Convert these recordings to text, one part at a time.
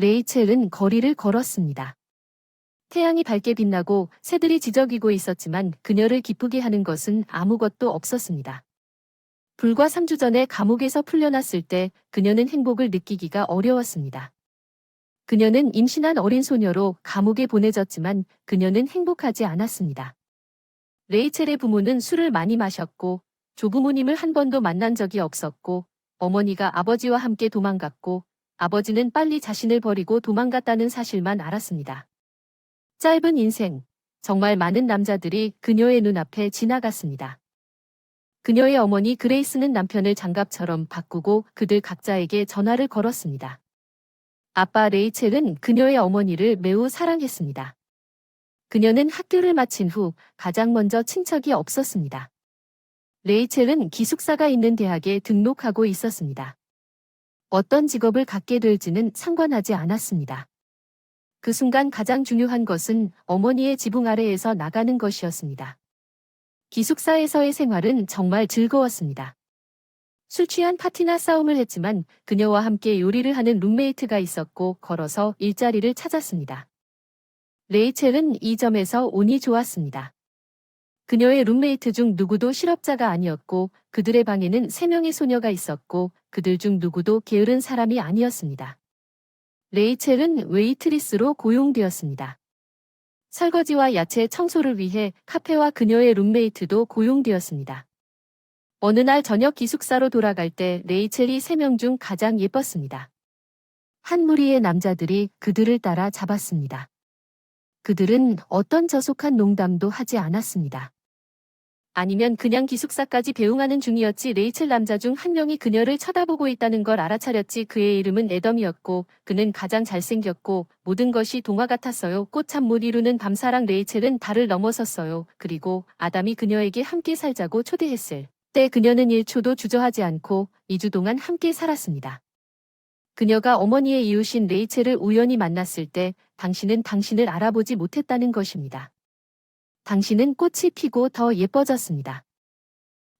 레이첼은 거리를 걸었습니다. 태양이 밝게 빛나고 새들이 지저귀고 있었지만 그녀를 기쁘게 하는 것은 아무것도 없었습니다. 불과 3주 전에 감옥에서 풀려났을 때 그녀는 행복을 느끼기가 어려웠습니다. 그녀는 임신한 어린 소녀로 감옥에 보내졌지만 그녀는 행복하지 않았습니다. 레이첼의 부모는 술을 많이 마셨고 조부모님을 한 번도 만난 적이 없었고 어머니가 아버지와 함께 도망갔고 아버지는 빨리 자신을 버리고 도망갔다는 사실만 알았습니다. 짧은 인생, 정말 많은 남자들이 그녀의 눈앞에 지나갔습니다. 그녀의 어머니 그레이스는 남편을 장갑처럼 바꾸고 그들 각자에게 전화를 걸었습니다. 아빠 레이첼은 그녀의 어머니를 매우 사랑했습니다. 그녀는 학교를 마친 후 가장 먼저 친척이 없었습니다. 레이첼은 기숙사가 있는 대학에 등록하고 있었습니다. 어떤 직업을 갖게 될지는 상관하지 않았습니다. 그 순간 가장 중요한 것은 어머니의 지붕 아래에서 나가는 것이었습니다. 기숙사에서의 생활은 정말 즐거웠습니다. 술 취한 파티나 싸움을 했지만 그녀와 함께 요리를 하는 룸메이트가 있었고 걸어서 일자리를 찾았습니다. 레이첼은 이 점에서 운이 좋았습니다. 그녀의 룸메이트 중 누구도 실업자가 아니었고 그들의 방에는 3명의 소녀가 있었고 그들 중 누구도 게으른 사람이 아니었습니다. 레이첼은 웨이트리스로 고용되었습니다. 설거지와 야채 청소를 위해 카페와 그녀의 룸메이트도 고용되었습니다. 어느 날 저녁 기숙사로 돌아갈 때 레이첼이 3명 중 가장 예뻤습니다. 한 무리의 남자들이 그들을 따라 잡았습니다. 그들은 어떤 저속한 농담도 하지 않았습니다. 아니면 그냥 기숙사까지 배웅하는 중이었지. 레이첼 남자 중 한 명이 그녀를 쳐다보고 있다는 걸 알아차렸지. 그의 이름은 애덤이었고 그는 가장 잘생겼고 모든 것이 동화 같았어요. 꽃참 못 이루는 밤사랑. 레이첼은 달을 넘어섰어요. 그리고 아담이 그녀에게 함께 살자고 초대했을 때 그녀는 1초도 주저하지 않고 2주 동안 함께 살았습니다. 그녀가 어머니의 이웃인 레이첼을 우연히 만났을 때 당신은 당신을 알아보지 못했다는 것입니다. 당신은 꽃이 피고 더 예뻐졌습니다.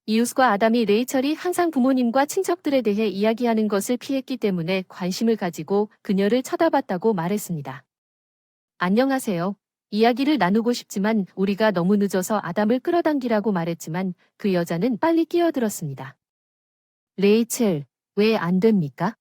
이웃과 아담이 레이첼이 항상 부모님과 친척들에 대해 이야기하는 것을 피했기 때문에 관심을 가지고 그녀를 쳐다봤다고 말했습니다. 안녕하세요. 이야기를 나누고 싶지만 우리가 너무 늦어서 아담을 끌어당기라고 말했지만 그 여자는 빨리 끼어들었습니다. 레이첼, 왜 안 됩니까?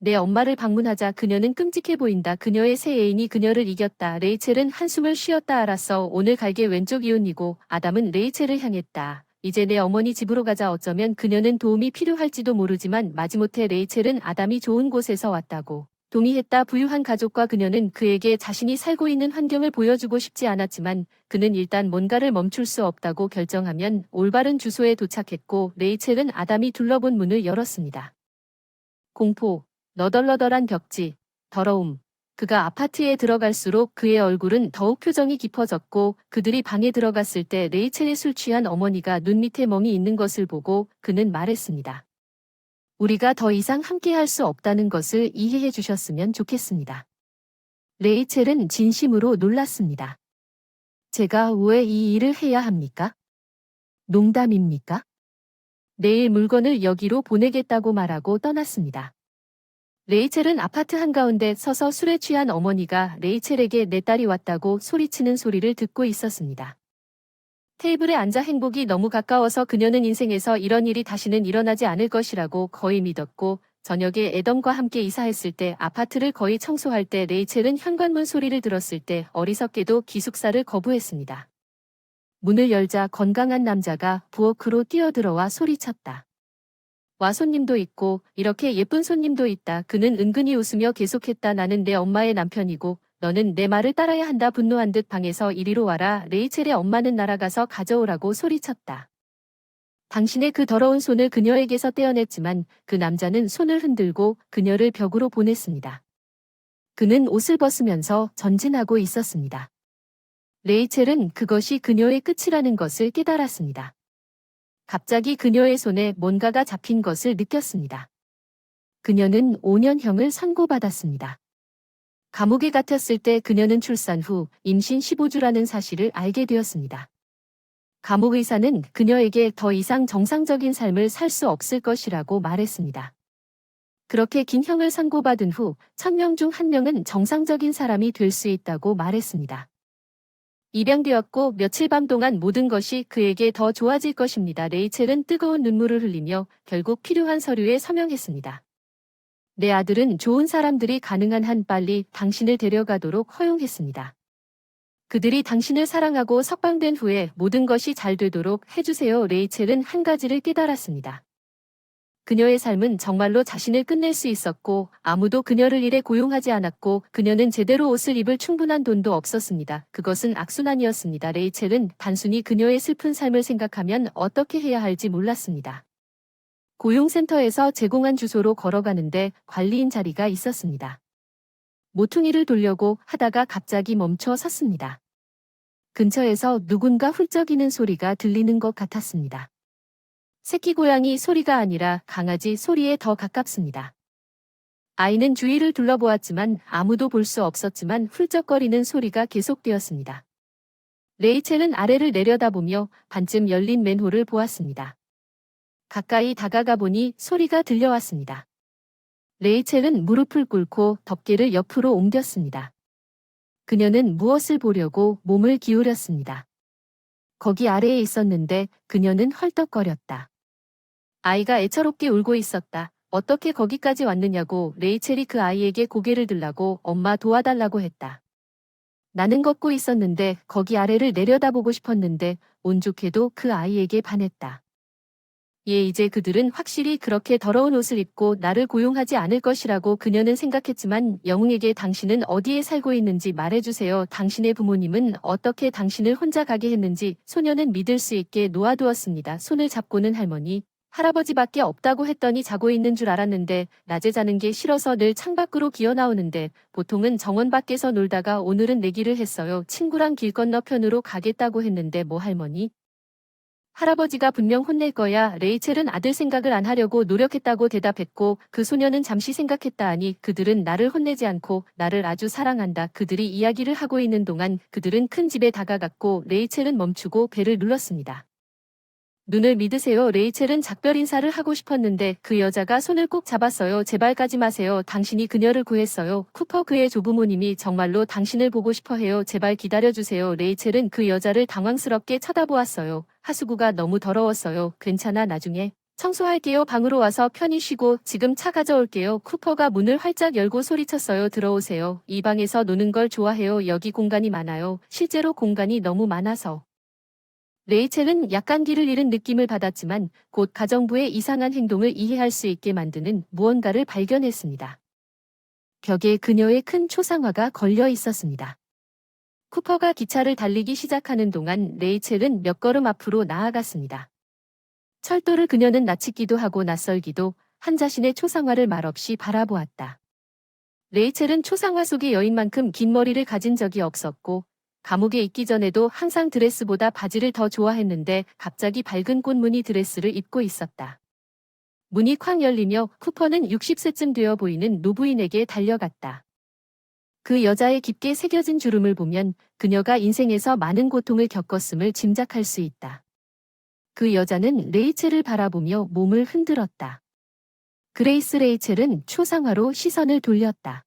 내 엄마를 방문하자. 그녀는 끔찍해 보인다. 그녀의 새 애인이 그녀를 이겼다. 레이첼은 한숨을 쉬었다. 알았어. 오늘 갈게. 왼쪽 이웃이고 아담은 레이첼을 향했다. 이제 내 어머니 집으로 가자. 어쩌면 그녀는 도움이 필요할지도 모르지만 마지못해 레이첼은 아담이 좋은 곳에서 왔다고 동의했다. 부유한 가족과 그녀는 그에게 자신이 살고 있는 환경을 보여주고 싶지 않았지만 그는 일단 뭔가를 멈출 수 없다고 결정하면 올바른 주소에 도착했고 레이첼은 아담이 둘러본 문을 열었습니다. 공포. 너덜너덜한 벽지, 더러움. 그가 아파트에 들어갈수록 그의 얼굴은 더욱 표정이 깊어졌고 그들이 방에 들어갔을 때 레이첼의 술 취한 어머니가 눈 밑에 멍이 있는 것을 보고 그는 말했습니다. 우리가 더 이상 함께할 수 없다는 것을 이해해 주셨으면 좋겠습니다. 레이첼은 진심으로 놀랐습니다. 제가 왜 이 일을 해야 합니까? 농담입니까? 내일 물건을 여기로 보내겠다고 말하고 떠났습니다. 레이첼은 아파트 한가운데 서서 술에 취한 어머니가 레이첼에게 내 딸이 왔다고 소리치는 소리를 듣고 있었습니다. 테이블에 앉아 행복이 너무 가까워서 그녀는 인생에서 이런 일이 다시는 일어나지 않을 것이라고 거의 믿었고 저녁에 애덤과 함께 이사했을 때 아파트를 거의 청소할 때 레이첼은 현관문 소리를 들었을 때 어리석게도 기숙사를 거부했습니다. 문을 열자 건강한 남자가 부엌으로 뛰어들어와 소리쳤다. 와 손님도 있고 이렇게 예쁜 손님도 있다. 그는 은근히 웃으며 계속했다. 나는 내 엄마의 남편이고 너는 내 말을 따라야 한다. 분노한 듯 방에서 이리로 와라. 레이첼의 엄마는 날아가서 가져오라고 소리쳤다. 당신의 그 더러운 손을 그녀에게서 떼어냈지만 그 남자는 손을 흔들고 그녀를 벽으로 보냈습니다. 그는 옷을 벗으면서 전진하고 있었습니다. 레이첼은 그것이 그녀의 끝이라는 것을 깨달았습니다. 갑자기 그녀의 손에 뭔가가 잡힌 것을 느꼈습니다. 그녀는 5년형을 선고받았습니다. 감옥에 갇혔을 때 그녀는 출산 후 임신 15주라는 사실을 알게 되었습니다. 감옥 의사는 그녀에게 더 이상 정상적인 삶을 살 수 없을 것이라고 말했습니다. 그렇게 긴 형을 선고받은 후 1000명 중 1명은 정상적인 사람이 될 수 있다고 말했습니다. 입양되었고 며칠 밤 동안 모든 것이 그에게 더 좋아질 것입니다. 레이첼은 뜨거운 눈물을 흘리며 결국 필요한 서류에 서명했습니다. 내 아들은 좋은 사람들이 가능한 한 빨리 당신을 데려가도록 허용했습니다. 그들이 당신을 사랑하고 석방된 후에 모든 것이 잘 되도록 해주세요. 레이첼은 한 가지를 깨달았습니다. 그녀의 삶은 정말로 자신을 끝낼 수 있었고 아무도 그녀를 일에 고용하지 않았고 그녀는 제대로 옷을 입을 충분한 돈도 없었습니다. 그것은 악순환이었습니다. 레이첼은 단순히 그녀의 슬픈 삶을 생각하면 어떻게 해야 할지 몰랐습니다. 고용센터에서 제공한 주소로 걸어가는데 관리인 자리가 있었습니다. 모퉁이를 돌려고 하다가 갑자기 멈춰 섰습니다. 근처에서 누군가 훌쩍이는 소리가 들리는 것 같았습니다. 새끼 고양이 소리가 아니라 강아지 소리에 더 가깝습니다. 아이는 주위를 둘러보았지만 아무도 볼 수 없었지만 훌쩍거리는 소리가 계속되었습니다. 레이첼은 아래를 내려다보며 반쯤 열린 맨홀을 보았습니다. 가까이 다가가 보니 소리가 들려왔습니다. 레이첼은 무릎을 꿇고 덮개를 옆으로 옮겼습니다. 그녀는 무엇을 보려고 몸을 기울였습니다. 거기 아래에 있었는데 그녀는 헐떡거렸다. 아이가 애처롭게 울고 있었다. 어떻게 거기까지 왔느냐고 레이첼이 그 아이에게 고개를 들라고 엄마 도와달라고 했다. 나는 걷고 있었는데 거기 아래를 내려다보고 싶었는데 운 좋게도 그 아이에게 반했다. 이제 그들은 확실히 그렇게 더러운 옷을 입고 나를 고용하지 않을 것이라고 그녀는 생각했지만 영웅에게 당신은 어디에 살고 있는지 말해주세요. 당신의 부모님은 어떻게 당신을 혼자 가게 했는지 소녀는 믿을 수 있게 놓아두었습니다. 손을 잡고는 할머니, 할아버지밖에 없다고 했더니 자고 있는 줄 알았는데 낮에 자는 게 싫어서 늘 창밖으로 기어나오는데 보통은 정원 밖에서 놀다가 오늘은 내기를 했어요. 친구랑 길 건너편으로 가겠다고 했는데 뭐 할머니? 할아버지가 분명 혼낼 거야. 레이첼은 아들 생각을 안 하려고 노력했다고 대답했고 그 소녀는 잠시 생각했다 하니 그들은 나를 혼내지 않고 나를 아주 사랑한다. 그들이 이야기를 하고 있는 동안 그들은 큰 집에 다가갔고 레이첼은 멈추고 배를 눌렀습니다. 눈을 믿으세요. 레이첼은 작별 인사를 하고 싶었는데 그 여자가 손을 꼭 잡았어요. 제발 가지 마세요. 당신이 그녀를 구했어요. 쿠퍼 그의 조부모님이 정말로 당신을 보고 싶어 해요. 제발 기다려주세요. 레이첼은 그 여자를 당황스럽게 쳐다보았어요. 하수구가 너무 더러웠어요. 괜찮아 나중에 청소할게요. 방으로 와서 편히 쉬고 지금 차 가져올게요. 쿠퍼가 문을 활짝 열고 소리쳤어요. 들어오세요. 이 방에서 노는 걸 좋아해요. 여기 공간이 많아요. 실제로 공간이 너무 많아서. 레이첼은 약간 길을 잃은 느낌을 받았지만 곧 가정부의 이상한 행동을 이해할 수 있게 만드는 무언가를 발견했습니다. 벽에 그녀의 큰 초상화가 걸려 있었습니다. 쿠퍼가 기차를 달리기 시작하는 동안 레이첼은 몇 걸음 앞으로 나아갔습니다. 철도를 그녀는 나치기도 하고 낯설기도 한 자신의 초상화를 말없이 바라보았다. 레이첼은 초상화 속의 여인만큼 긴 머리를 가진 적이 없었고 감옥에 있기 전에도 항상 드레스보다 바지를 더 좋아했는데 갑자기 밝은 꽃무늬 드레스를 입고 있었다. 문이 쾅 열리며 쿠퍼는 60세쯤 되어 보이는 노부인에게 달려갔다. 그 여자의 깊게 새겨진 주름을 보면 그녀가 인생에서 많은 고통을 겪었음을 짐작할 수 있다. 그 여자는 레이첼을 바라보며 몸을 흔들었다. 그레이스 레이첼은 초상화로 시선을 돌렸다.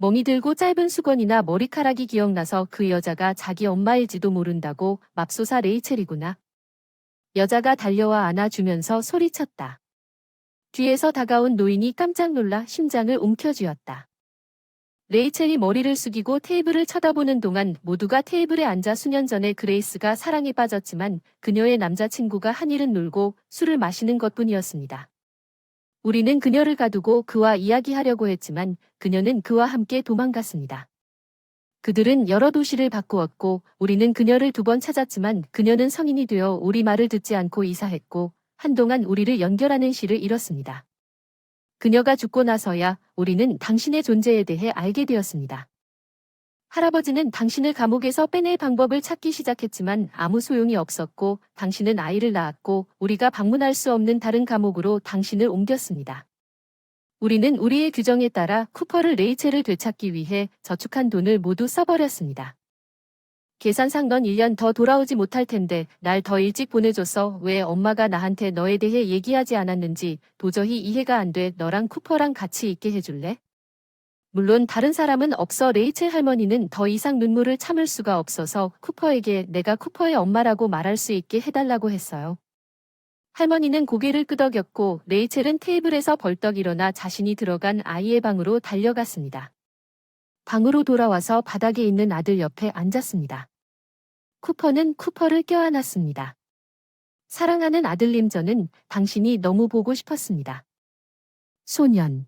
멍이 들고 짧은 수건이나 머리카락이 기억나서 그 여자가 자기 엄마일지도 모른다고 맙소사 레이첼이구나. 여자가 달려와 안아주면서 소리쳤다. 뒤에서 다가온 노인이 깜짝 놀라 심장을 움켜쥐었다. 레이첼이 머리를 숙이고 테이블을 쳐다보는 동안 모두가 테이블에 앉아 수년 전에 그레이스가 사랑에 빠졌지만 그녀의 남자친구가 한일은 놀고 술을 마시는 것뿐이었습니다. 우리는 그녀를 가두고 그와 이야기하려고 했지만 그녀는 그와 함께 도망갔습니다. 그들은 여러 도시를 바꾸었고 우리는 그녀를 2번 찾았지만 그녀는 성인이 되어 우리 말을 듣지 않고 이사했고 한동안 우리를 연결하는 실을 잃었습니다. 그녀가 죽고 나서야 우리는 당신의 존재에 대해 알게 되었습니다. 할아버지는 당신을 감옥에서 빼낼 방법을 찾기 시작했지만 아무 소용이 없었고 당신은 아이를 낳았고 우리가 방문할 수 없는 다른 감옥으로 당신을 옮겼습니다. 우리는 우리의 규정에 따라 쿠퍼를 레이첼을 되찾기 위해 저축한 돈을 모두 써버렸습니다. 계산상 넌 1년 더 돌아오지 못할 텐데 날 더 일찍 보내줘서 왜 엄마가 나한테 너에 대해 얘기하지 않았는지 도저히 이해가 안 돼. 너랑 쿠퍼랑 같이 있게 해줄래? 물론 다른 사람은 없어. 레이첼 할머니는 더 이상 눈물을 참을 수가 없어서 쿠퍼에게 내가 쿠퍼의 엄마라고 말할 수 있게 해달라고 했어요. 할머니는 고개를 끄덕였고 레이첼은 테이블에서 벌떡 일어나 자신이 들어간 아이의 방으로 달려갔습니다. 방으로 돌아와서 바닥에 있는 아들 옆에 앉았습니다. 쿠퍼는 쿠퍼를 껴안았습니다. 사랑하는 아들님, 저는 당신이 너무 보고 싶었습니다. 소년.